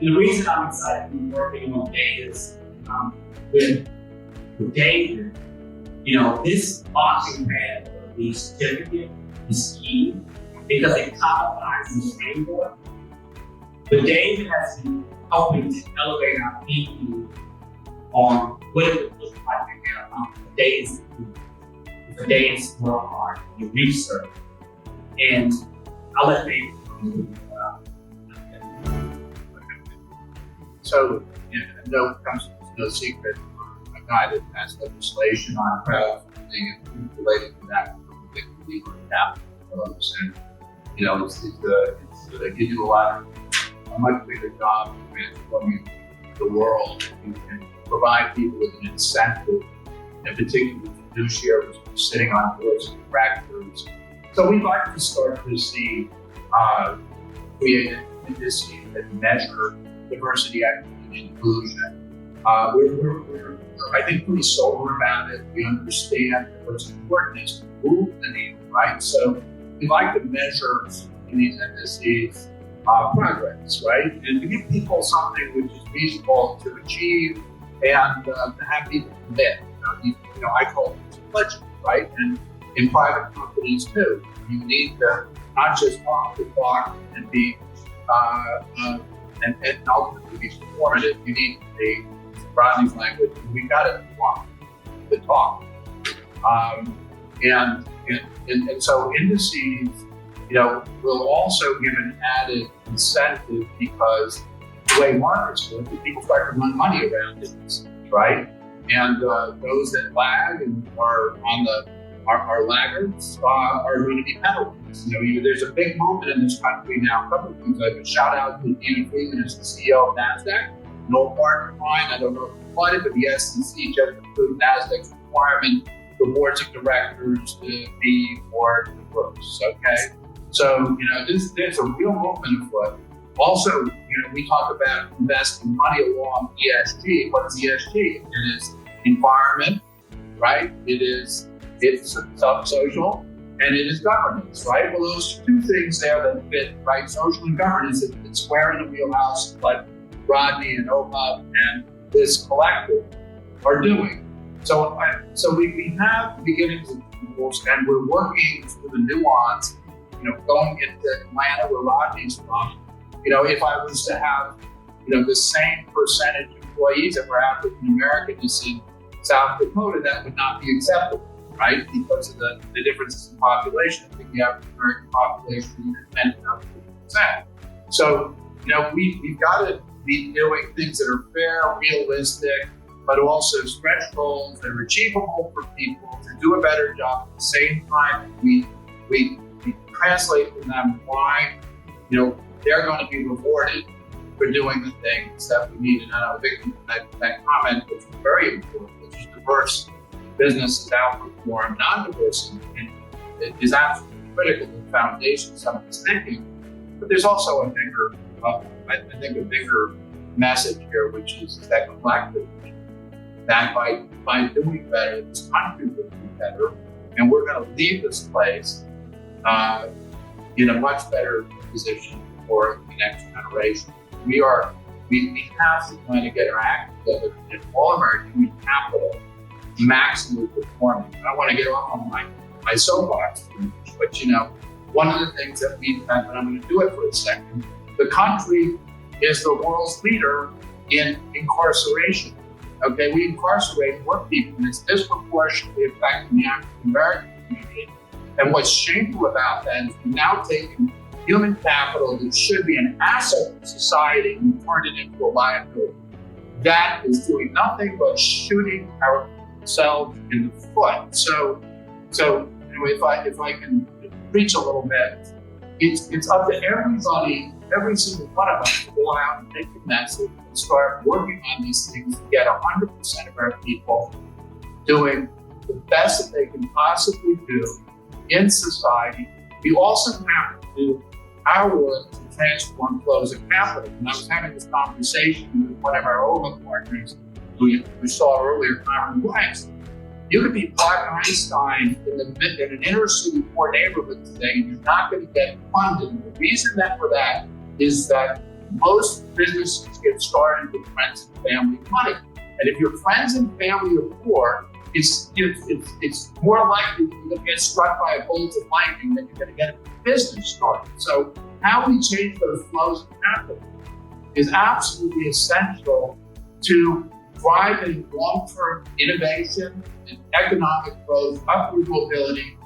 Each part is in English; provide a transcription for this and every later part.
And the reason I'm excited to be working on DEIS with David, this launching pad of the certificate is key because it codifies the framework. But David has been helping to elevate our thinking on what it would look like if DEIS work hard, your research. And I'll let David So, no secret, a guy that has legislation on crowdfunding related to that, particularly for capital. And you do a much bigger job of transforming the world. You can provide people with an incentive, in particular fiduciaries sitting on boards of directors. So we'd like to start to see create indices that measure diversity, equity, and inclusion. We're I think, pretty sober about it. We understand that what's important is to move the needle, right? So we like to measure in these indices progress, right? And to give people something which is reasonable to achieve and to have people commit. I call it pledging, right? And in private companies too, you need to not just walk the talk and be and ultimately be performative. You need to be, Rodney's language, we've got to walk the talk. And so indices, will also give an added incentive because the way markets work, people start to run money around indices, right? And those that lag and are laggards are going to be penalized. There's a big movement in this country now. A couple of things. I would shout out to Dean Freeman, who's the CEO of NASDAQ. An old partner of mine, I don't know if you applied it, but the SEC just approved NASDAQ's requirement for boards of directors to be more diverse. Okay, so there's a real movement afoot. Also, we talk about investing money along ESG. What is ESG? It is environment, right? It's social, and it is governance, right? Well, those two things there that fit, right? Social and governance, it's square in the wheelhouse, like Rodney and OHUB and this collective are doing. So we have beginnings of tools, and we're working through the nuance. Going into Atlanta, where Rodney's from. If I was to have, the same percentage of employees that were African American as in South Dakota, that would not be acceptable, right? Because of the differences in population. I think the African American population is about 50%. So, we've got to be doing things that are fair, realistic, but also stretch goals that are achievable for people to do a better job. At the same time, we translate to them why, they're going to be rewarded for doing the things that we need. And I think that comment, which is very important, which is diverse businesses outperform non-diverse, and it is absolutely critical to the foundation of some of this thinking. But there's also a bigger message here, which is that collectively, that by doing better, this country will do better, and we're going to leave this place in a much better position for the next generation. We have to kind of get our act together and all of our human capital maximally performing. I don't want to get off on my soapbox, but one of the things that we've done, and I'm going to do it for a second, the country is the world's leader in incarceration. Okay, we incarcerate more people, and it's disproportionately affecting the African American community. And what's shameful about that is we're now taking human capital that should be an asset to society and turn it into a liability. That is doing nothing but shooting ourselves in the foot. So if I can preach a little bit, it's up to everybody, every single one of us, to go out and make a message and start working on these things to get 100% of our people doing the best that they can possibly do in society. We also have to do our work to transform flows of capital. And I was having this conversation with one of our OHUB partners who we saw earlier, Cameron Blanks. You could be Clark Einstein in an inner city poor neighborhood today, and you're not going to get funded. And the reason for that is that most businesses get started with friends and family money. And if your friends and family are poor, it's more likely that you're going to get struck by a bolt of lightning than you're going to get a business started. So how we change those flows of capital is absolutely essential to driving long-term innovation and economic growth, upward mobility,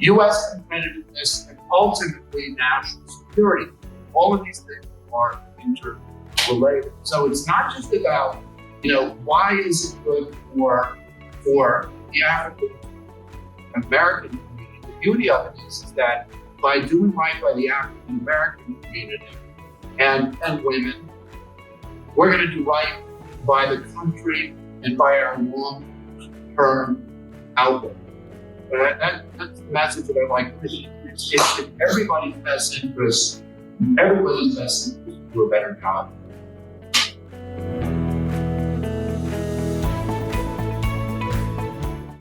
U.S. competitiveness, and ultimately national security. All of these things are interrelated. So it's not just about, why is it good for the African American community. The beauty of it is that by doing right by the African American community and women, we're going to do right by the country and by our long-term outlook. That's the message that I like. It's in everybody's best interest to do a better job.